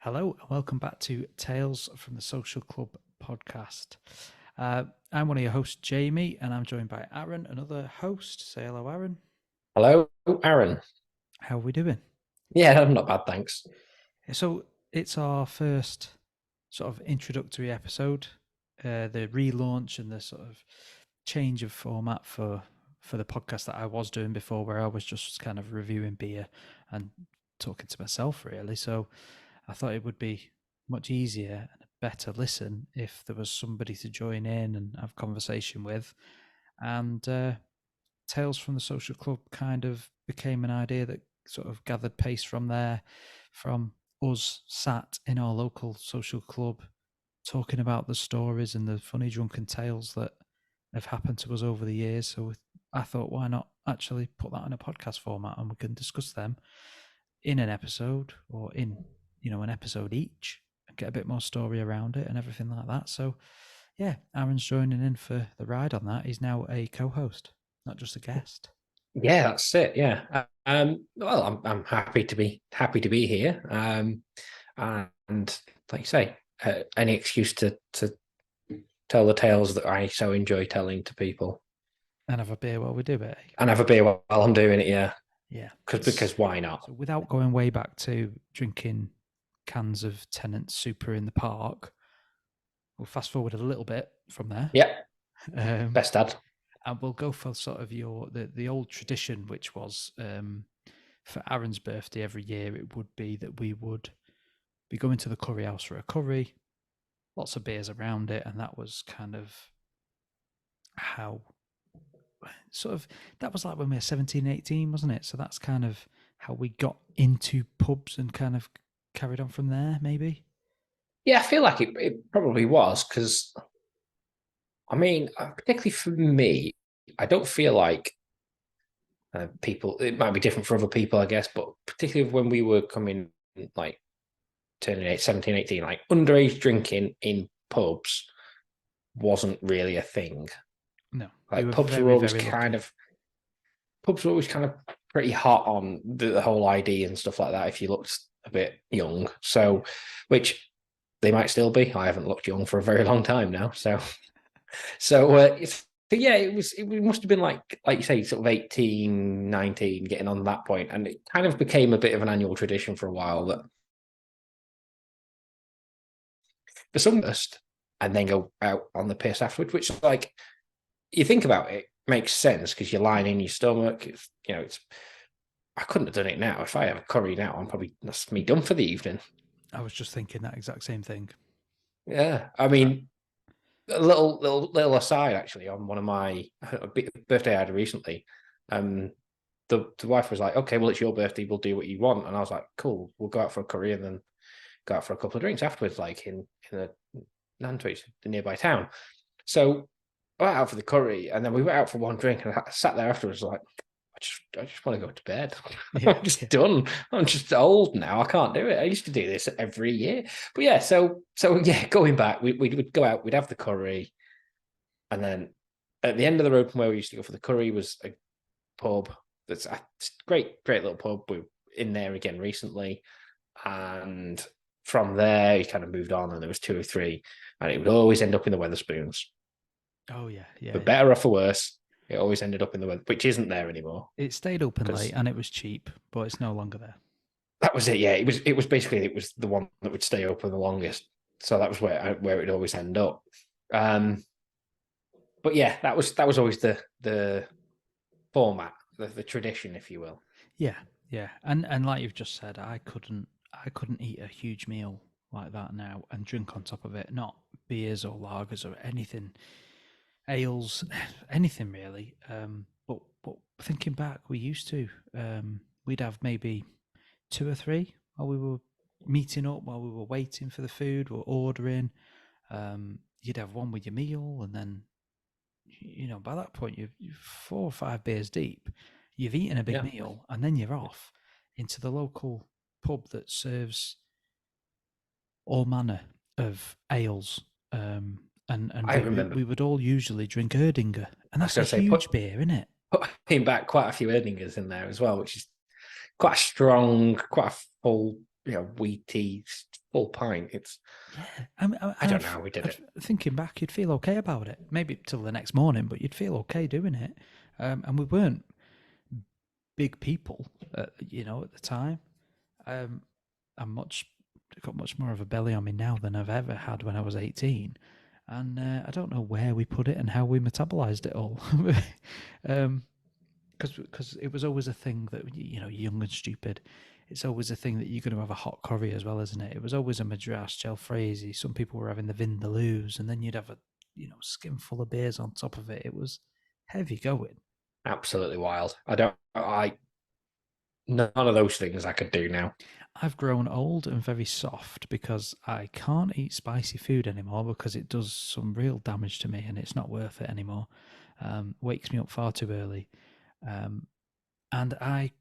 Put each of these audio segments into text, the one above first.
Hello and welcome back to Tales from the Social Club podcast. I'm one of your hosts, Jamie, and I'm joined by Aaron, another host. Say hello, Aaron. Hello, Aaron. How are we doing? Yeah, I'm not bad, thanks. So it's our first sort of introductory episode, the relaunch and the sort of change of format for the podcast that I was doing before, where I was just kind of reviewing beer and talking to myself, really. So I thought it would be much easier and a better listen if there was somebody to join in and have conversation with. And Tales from the Social Club kind of became an idea that sort of gathered pace from there, from us sat in our local social club talking about the stories and the funny drunken tales that have happened to us over the years. So I thought, why not actually put that in a podcast format and we can discuss them in an episode or in an episode each and get a bit more story around it and everything like that. So yeah, Aaron's joining in for the ride on that. He's now a co-host, not just a guest. Yeah, that's it. Yeah. Well, I'm happy to be here. And like you say, any excuse to tell the tales that I so enjoy telling to people And have a beer while we do it. and have a beer while I'm doing it. Yeah, Yeah. because why not? So without going way back to drinking cans of Tennant Super in the park, we'll fast forward a little bit from there. Yeah, Um, best dad. and we'll go for sort of the old tradition, which was for Aaron's birthday every year. It would be that we would be going to the curry house for a curry, lots of beers around it, and that was kind of how sort of that was like when we were 17, 18, wasn't it? So that's kind of how we got into pubs and kind of carried on from there, maybe. Yeah, I feel like it probably was because I mean, particularly for me, I don't feel like people. It might be different for other people, I guess, but particularly when we were coming like turning 17, 18, like underage drinking in pubs wasn't really a thing. No, we Like were very, very lucky. pubs were always kind of pretty hot on the whole ID and stuff like that if you looked a bit young. So, which they might still be. I haven't looked young for a very long time now. But yeah, it must have been like you say, sort of 18, 19, getting on that point. And it kind of became a bit of an annual tradition for a while that for some first and then go out on the piss afterwards, which like you think about it makes sense because you're lying in your stomach. It's I couldn't have done it now. If I have a curry now, I'm probably that's me done for the evening. I was just thinking that exact same thing. Yeah, I mean, a little aside actually on one of my birthday I had recently. The wife was like, "Okay, well, it's your birthday. We'll do what you want." And I was like, "Cool. We'll go out for a curry and then go out for a couple of drinks afterwards, like in a Nantwich, the nearby town." So I went out for the curry, and then we went out for one drink, and I sat there afterwards like, I just want to go to bed. Yeah, I'm just done. I'm just old now. I can't do it. I used to do this every year. But yeah, so yeah, going back, we would go out, we'd have the curry, and then at the end of the road from where we used to go for the curry was a pub that's a great little pub. We were in there again recently. And from there, he kind of moved on, and there was two or three, and it would always end up in the Weatherspoons. oh yeah, For yeah. better or for worse, it always ended up in the weather, which isn't there anymore. It stayed open late Because and it was cheap, but it's no longer there. that was it. Yeah, it was basically it was the one that would stay open the longest. So that was where it would always end up. But yeah, that was always the format, the tradition, if you will. Yeah, yeah. And like you've just said, I couldn't eat a huge meal like that now and drink on top of it, not beers or lagers or anything, ales, anything really. But thinking back, we used to we'd have maybe two or three while we were meeting up, while we were waiting for the food or ordering. You'd have one with your meal, and then by that point you're 4 or 5 beers deep. You've eaten a big Yeah, meal, and then you're off into the local pub that serves all manner of ales. And I we, remember. we would all usually drink Erdinger, and I was that's a going to say huge beer, isn't it? putting back quite a few Erdingers in there as well, which is quite a strong, quite a full, wheaty, full pint. It's Yeah, I and don't know how we did it. thinking back, you'd feel okay about it. Maybe till the next morning, but you'd feel okay doing it. And we weren't big people, at the time. Um, I've got much more of a belly on me now than I've ever had when I was 18, and I don't know where we put it and how we metabolized it all. Because it was always a thing that young and stupid. It's always a thing that you're going to have a hot curry as well, isn't it? It was always a madras, jalfrezi. Some people were having the vindaloos, and then you'd have a skinful of beers on top of it. It was heavy going. Absolutely wild. I none of those things I could do now. I've grown old and very soft because I can't eat spicy food anymore because it does some real damage to me and it's not worth it anymore. Wakes me up far too early. Um, and I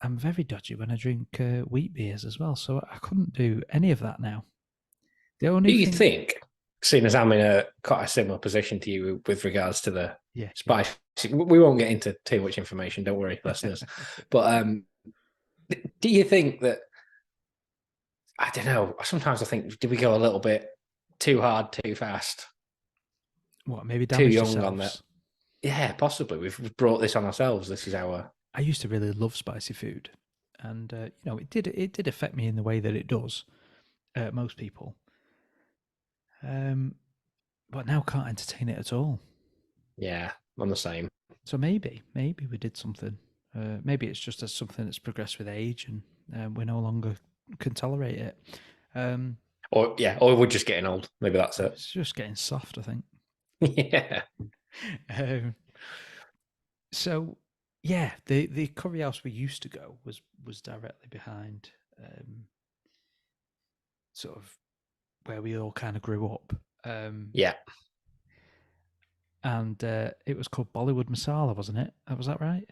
am very dodgy when I drink wheat beers as well. So I couldn't do any of that now. The Do only you thing, think, seeing as I'm in a quite a similar position to you with regards to the yeah, yeah. spice, we won't get into too much information. Don't worry, listeners. But do you think that I don't know? Sometimes I think, did we go a little bit too hard, too fast, What, maybe too damaged young on that? yourselves? Yeah, possibly. We've brought this on ourselves. This is our I used to really love spicy food, and it did affect me in the way that it does most people. But now can't entertain it at all. yeah. I'm the same. So maybe we did something. Maybe it's just something that's progressed with age, and we no longer can tolerate it. Um, Or yeah, or we're just getting old. Maybe that's it. it's just getting soft, I think. Yeah. Um, so yeah, the curry house we used to go was directly behind, sort of where we all kind of grew up. Yeah. And it was called Bollywood Masala, wasn't it? Was that right?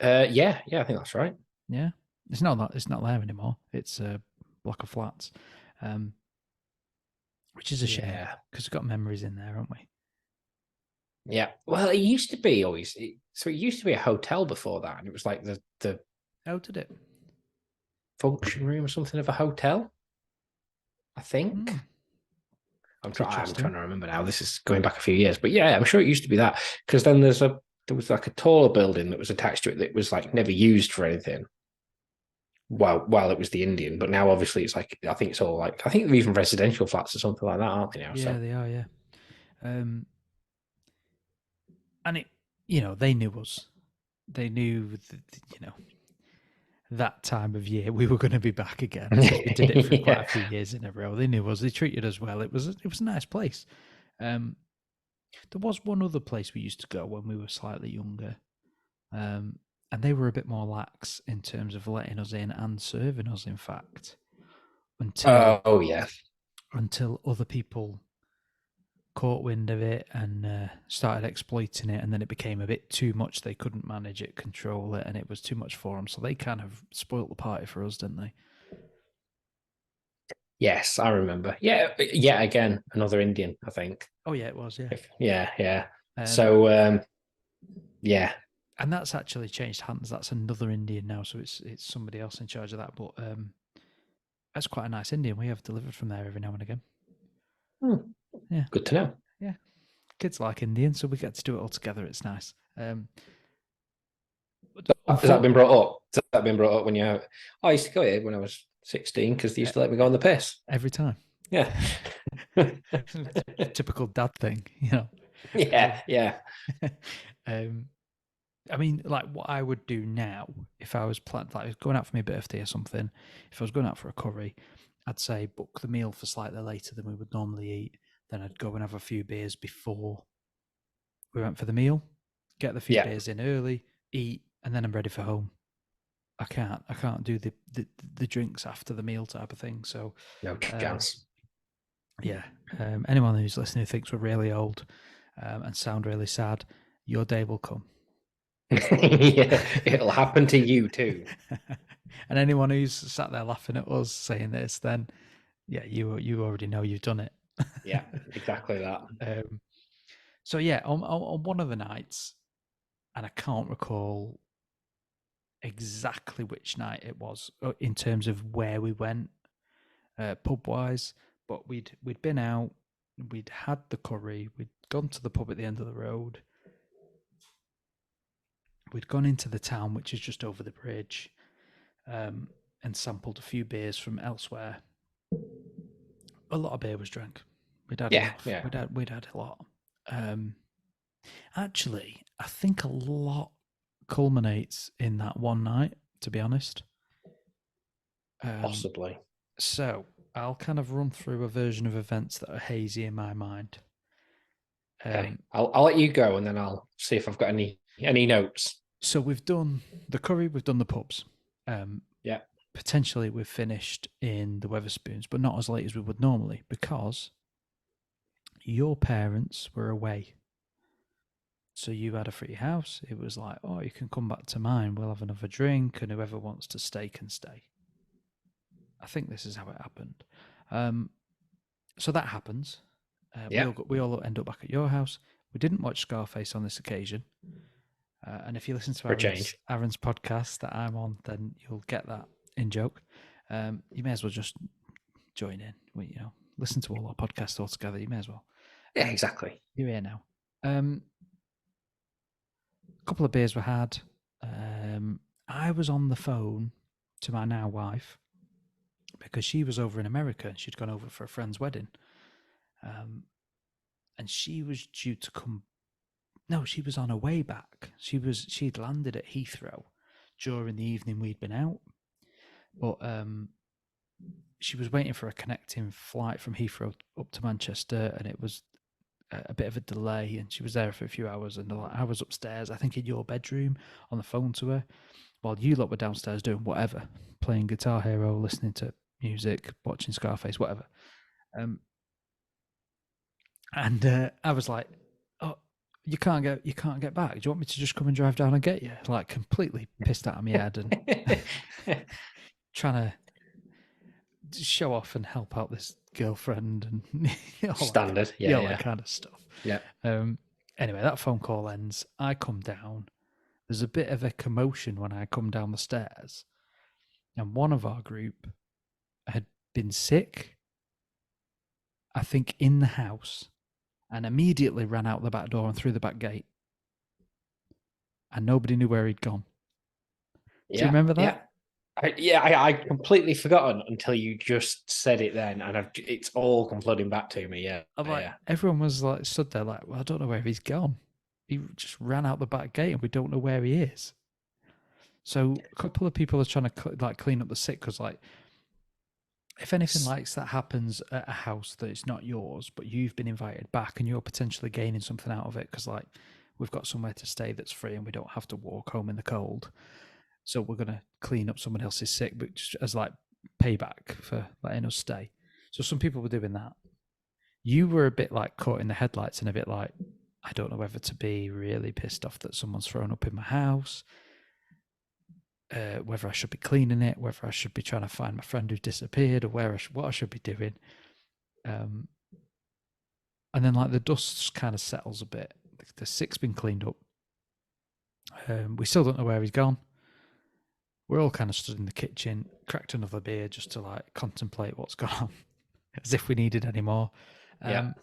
Yeah. Yeah. I think that's right. Yeah, it's not that. It's not there anymore. It's a block of flats, um, which is a shame Yeah. because we've got memories in there, haven't we? Yeah. Well, it used to be always. So it used to be a hotel before that, and it was like the Oh, did it? function room or something of a hotel. I think. Hmm, it's I'm interesting. trying to remember now. This is going back a few years, but yeah, I'm sure it used to be that because then there was like a taller building that was attached to it that was like never used for anything. While it was the Indian, but now obviously it's like I think it's all like I think they're even residential flats or something like that, aren't they now? Yeah, So they are. Yeah, um, and they knew us. They knew, that time of year we were going to be back again because we did it for quite a yeah, few years in a row. They knew us. They treated us well. It was a nice place. Um, there was one other place we used to go when we were slightly younger. Um, and they were a bit more lax in terms of letting us in and serving us, in fact, until oh yeah, other people caught wind of it and started exploiting it, and then it became a bit too much. They couldn't manage it, control it, and it was too much for them. So they kind of spoilt the party for us, didn't they? yes, I remember. Yeah, yeah. Again, another Indian, I think. Oh yeah, it was, yeah. Yeah, yeah. Um, So yeah, and that's actually changed hands. That's another Indian now, so it's somebody else in charge of that. But that's quite a nice Indian. We have delivered from there every now and again. hmm, Yeah, good to know. yeah. Kids like Indian, so we get to do it all together. It's nice. Has that been brought up? Has that been brought up when you? I used to go here when I was 16 because they used to let me go on the piss. Every time. Yeah, Typical dad thing. yeah, yeah, Um, I mean, like what I would do now if I was like going out for my birthday or something, if I was going out for a curry, I'd say book the meal for slightly later than we would normally eat. Then I'd go and have a few beers before we went for the meal, get the few yeah. beers in early, eat, and then I'm ready for home. I can't do the drinks after the meal type of thing. So No um, chance. yeah, anyone who's listening who thinks we're really old and sound really sad, your day will come. Yeah, it'll happen to you too. And anyone who's sat there laughing at us saying this, then yeah, you already know you've done it. Yeah, exactly that. um, so yeah, on one of the nights, and I can't recall exactly which night it was in terms of where we went. pub wise, but we'd been out, we'd had the curry, we'd gone to the pub at the end of the road, we'd gone into the town, which is just over the bridge, and sampled a few beers from elsewhere. A lot of beer was drank. We'd had Yeah, enough. yeah. We'd had a lot. Actually, I think a lot culminates in that one night. To be honest, Possibly. so I'll kind of run through a version of events that are hazy in my mind. Okay, I'll let you go, and then I'll see if I've got any notes. So we've done the curry, we've done the pubs. Yeah. Potentially we've finished in the Weatherspoons, but not as late as we would normally because your parents were away. So you had a free house. It was like, oh, you can come back to mine. We'll have another drink, and whoever wants to stay can stay. I think this is how it happened. So that happens. Yeah. We all end up back at your house. We didn't watch Scarface on this occasion. And if you listen to For a change. Aaron's podcast that I'm on, then you'll get that in joke. You may as well just join in. Listen to all our podcasts all together. You may as well. Yeah, exactly. You're here now. A couple of beers were had. I was on the phone to my now wife because she was over in America. She'd gone over for a friend's wedding. And she was due to come. No, she was on her way back. She'd landed at Heathrow during the evening we'd been out. But she was waiting for a connecting flight from Heathrow up to Manchester, and it was a bit of a delay, and she was there for a few hours, and I was upstairs, I think in your bedroom, on the phone to her, while you lot were downstairs doing whatever, playing Guitar Hero, listening to music, watching Scarface, whatever. And I was like, "Oh, you can't get back. Do you want me to just come and drive down and get you?" Like completely pissed out of my head and trying to show off and help out this girlfriend and all Standard. all that kind of stuff. Yeah. Anyway, that phone call ends. I come down. There's a bit of a commotion when I come down the stairs, and one of our group had been sick, I think, in the house, and immediately ran out the back door and through the back gate, and nobody knew where he'd gone. Do you remember that? Yeah. I completely forgotten until you just said it then, and it's all come flooding back to me. Yeah, everyone was like stood there like, well, I don't know where he's gone. He just ran out the back gate, and we don't know where he is. So a couple of people are trying to clean up the sick because, like, if anything like that happens at a house that it's not yours, but you've been invited back and you're potentially gaining something out of it because, like, we've got somewhere to stay that's free and we don't have to walk home in the cold. So we're going to clean up someone else's sick, but just as like payback for letting us stay. So some people were doing that. You were a bit like caught in the headlights and a bit like, I don't know whether to be really pissed off that someone's thrown up in my house, whether I should be cleaning it, whether I should be trying to find my friend who disappeared, or what I should be doing. And then like the dust kind of settles a bit. The sick's been cleaned up. We still don't know where he's gone. We're all kind of stood in the kitchen, cracked another beer just to like contemplate what's gone on, as if we needed any more. And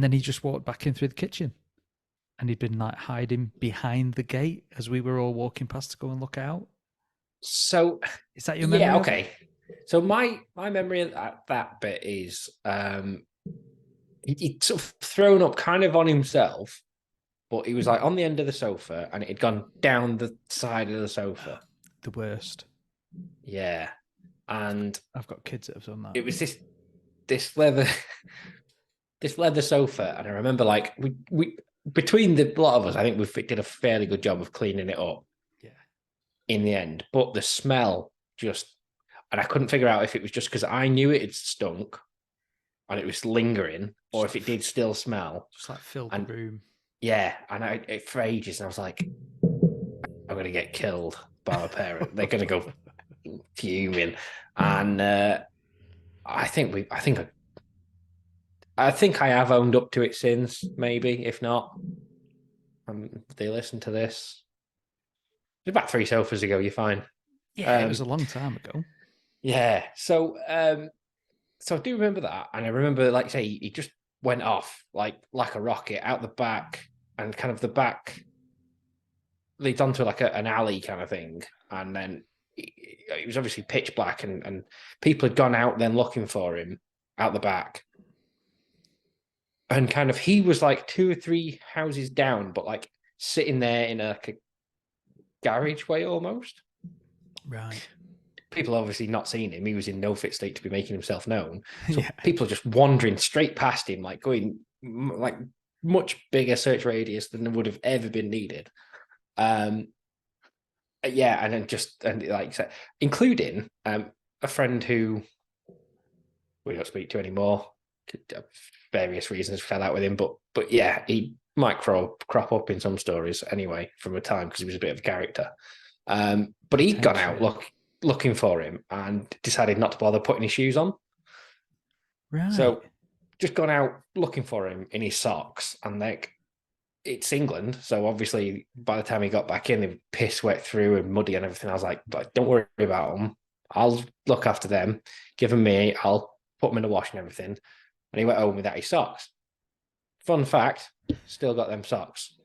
then he just walked back in through the kitchen, and he'd been like hiding behind the gate as we were all walking past to go and look out. So is that your memory? Yeah, okay. So my memory of that bit is he'd sort of thrown up kind of on himself, but he was like on the end of the sofa, and it had gone down the side of the sofa. The worst. Yeah. And I've got kids that have done that. It was this leather sofa, and I remember like we between the lot of us, I think we did a fairly good job of cleaning it up. Yeah. In the end, but the smell and I couldn't figure out if it was just because I knew it had stunk and it was lingering, or if it did still smell. Just like filled the room. Yeah, and for ages, and I was like, I'm gonna get killed by my parent. They're gonna go fuming, and I think I have owned up to it since. Maybe if not, they listen to this. It was about 3 sofas ago. You're fine. Yeah, it was a long time ago. Yeah. So So I do remember that, and I remember, like say, he just went off like a rocket out the back, and kind of the back leads onto like an alley kind of thing, and then it was obviously pitch black, and people had gone out then looking for him out the back, and kind of he was like 2 or 3 houses down, but like sitting there in a garage way almost. Right. People obviously not seeing him. He was in no fit state to be making himself known. So Yeah. people are just wandering straight past him, like going like much bigger search radius than would have ever been needed. Um, yeah, and then just and like including a friend who we don't speak to anymore. Various reasons fell out with him, but yeah, he might crop up in some stories anyway from a time because he was a bit of a character. But he'd gone out Potentially. looking for him and decided not to bother putting his shoes on. Right. So just gone out looking for him in his socks, and like it's England, so obviously by the time he got back in, they were piss wet through and muddy and everything. I was like, don't worry about them. I'll look after them. Give them me. I'll put them in the wash and everything. And he went home without his socks. Fun fact: still got them socks.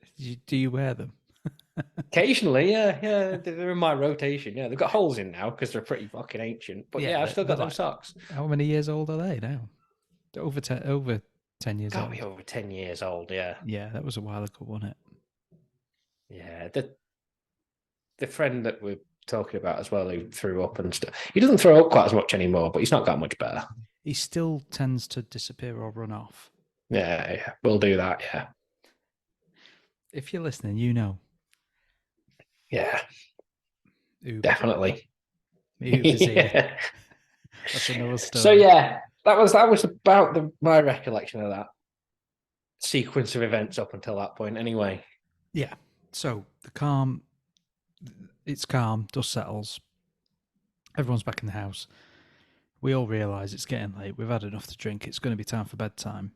Do you wear them? Occasionally, yeah, they're in my rotation. Yeah, they've got holes in now because they're pretty fucking ancient. But Yeah, yeah, I've still they're got them like, socks. how many years old are they now? They're over 10 years Got to be old. over 10 years old. Yeah, Yeah, that was a while ago, wasn't it? yeah. The friend that we're talking about as well who threw up and stuff. He doesn't throw up quite as much anymore, but he's not got much better. He still tends to disappear or run off. Yeah, we'll do that. Yeah, If you're listening, you know. yeah, Uber. definitely. Uber's here. Yeah. That's another So story. yeah, that was about my recollection of that sequence of events up until that point. Anyway, Yeah. So it's calm, dust settles. Everyone's back in the house. We all realise it's getting late. We've had enough to drink. It's going to be time for bedtime.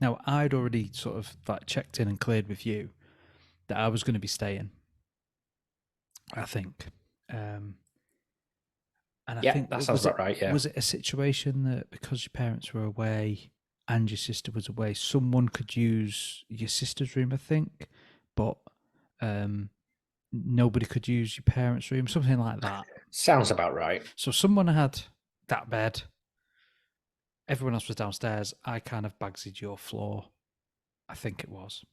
Now, I'd already sort of like checked in and cleared with you that I was going to be staying. I think, um, and I yeah, think that sounds was it about right. Yeah, was it a situation that because your parents were away and your sister was away, someone could use your sister's room, I think, but um, nobody could use your parents' room, something like that. sounds about right. So someone had that bed. Everyone else was downstairs. I kind of bagsied your floor. I think it was.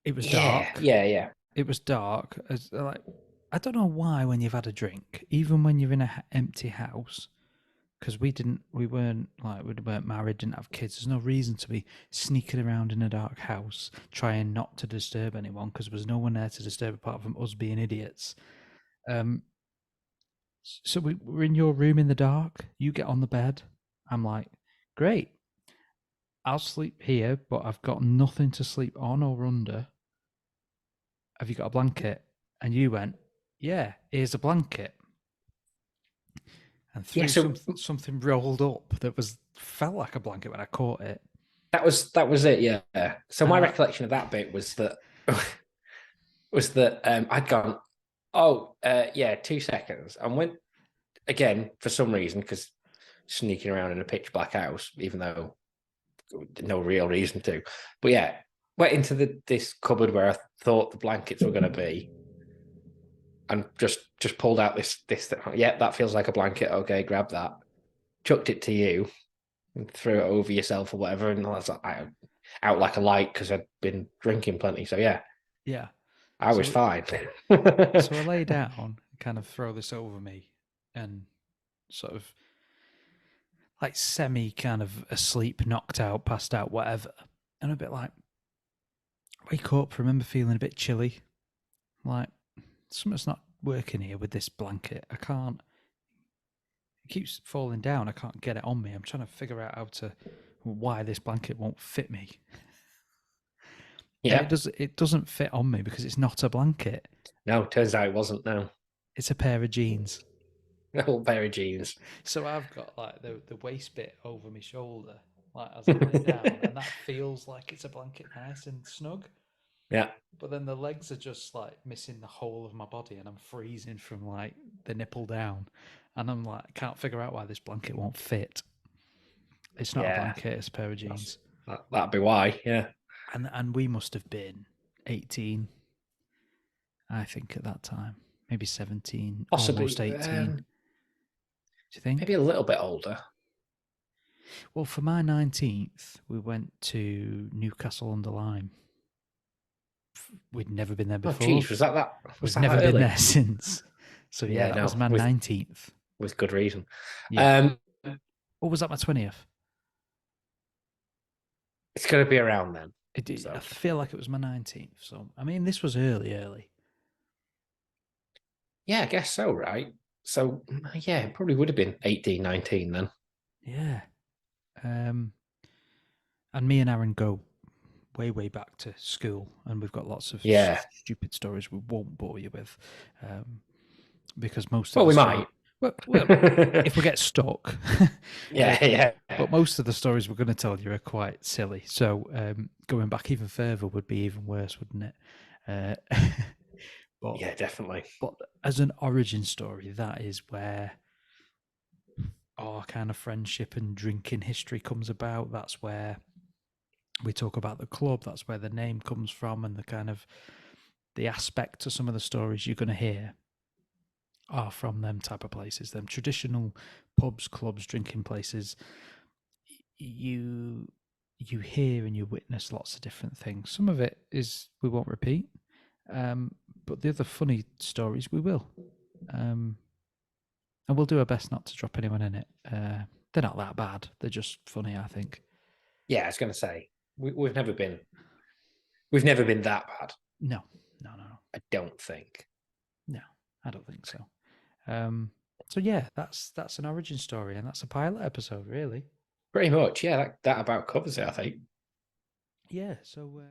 It was Yeah, dark. yeah, yeah. It was dark. Like I don't know why when you've had a drink, even when you're in an empty house, because we weren't married, didn't have kids. There's no reason to be sneaking around in a dark house trying not to disturb anyone because there was no one there to disturb apart from us being idiots. Um, so we're in your room in the dark. You get on the bed. I'm like, great. I'll sleep here, but I've got nothing to sleep on or under. Have you got a blanket? And you went, yeah, here's a blanket. And Yeah, threw so something rolled up that felt like a blanket when I caught it. that was it. Yeah. So And my I, recollection of that bit was that I'd gone, oh, yeah, 2 seconds, and went again for some reason because sneaking around in a pitch black house, even though no real reason to. But yeah, went into this cupboard where I thought the blankets were going to be, and just pulled out this thing. Yeah, that feels like a blanket. Okay, grab that. Chucked it to you and threw it over yourself or whatever, and I was like, out like a light because I'd been drinking plenty. So yeah, yeah. I was So fine. so I lay down, kind of throw this over me, and sort of like semi kind of asleep, knocked out, passed out, whatever. And a bit like wake up, remember feeling a bit chilly. Like something's not working here with this blanket. I can't. It keeps falling down. I can't get it on me. I'm trying to figure out why this blanket won't fit me. And Yeah. it doesn't fit on me because it's not a blanket. No, turns out it wasn't. No, It's a pair of jeans. no pair of jeans. So I've got like the waist bit over my shoulder, like as I lay down, and that feels like it's a blanket, nice and snug. Yeah. But then the legs are just like missing the whole of my body, and I'm freezing from like the nipple down. And I'm like, I can't figure out why this blanket won't fit. It's not a Yeah, blanket, it's a pair of jeans. that'd be why. Yeah, And we must have been 18, I think, at that time. Maybe 17, almost possibly. 18. Do you think? Maybe a little bit older. Well, for my 19th, we went to Newcastle under Lyme. We'd never been there Oh, before. geez, was that We've never that been early? there since. So yeah, Yeah, that was no, my 19th. with good reason. Yeah. Um, Or was that my 20th? it's going to be around then. I So feel like it was my 19th. So, I mean, this was early. yeah, I guess so, right? So yeah, it probably would have been 18, 19 then. Yeah. And me and Aaron go way back to school, and we've got lots of Yeah. stupid stories we won't bore you with, because most of Well, the we story, might. well, if we get stuck, uh, Yeah. but most of the stories we're going to tell you are quite silly. So going back even further would be even worse, wouldn't it? But Yeah, definitely. but as an origin story, that is where our kind of friendship and drinking history comes about. That's where we talk about the club. That's where the name comes from, and the kind of the aspect to some of the stories you're going to hear are from them type of places, them traditional pubs, clubs, drinking places. You hear and you witness lots of different things. Some of it is we won't repeat, but the other funny stories we will. And we'll do our best not to drop anyone in it. They're not that bad. They're just funny, I think. Yeah, I was going to say we've never been that bad. No. I don't think. No, I don't think so. So yeah, that's an origin story, and that's a pilot episode, really. Pretty much. Yeah, that about covers it, I think. Yeah. So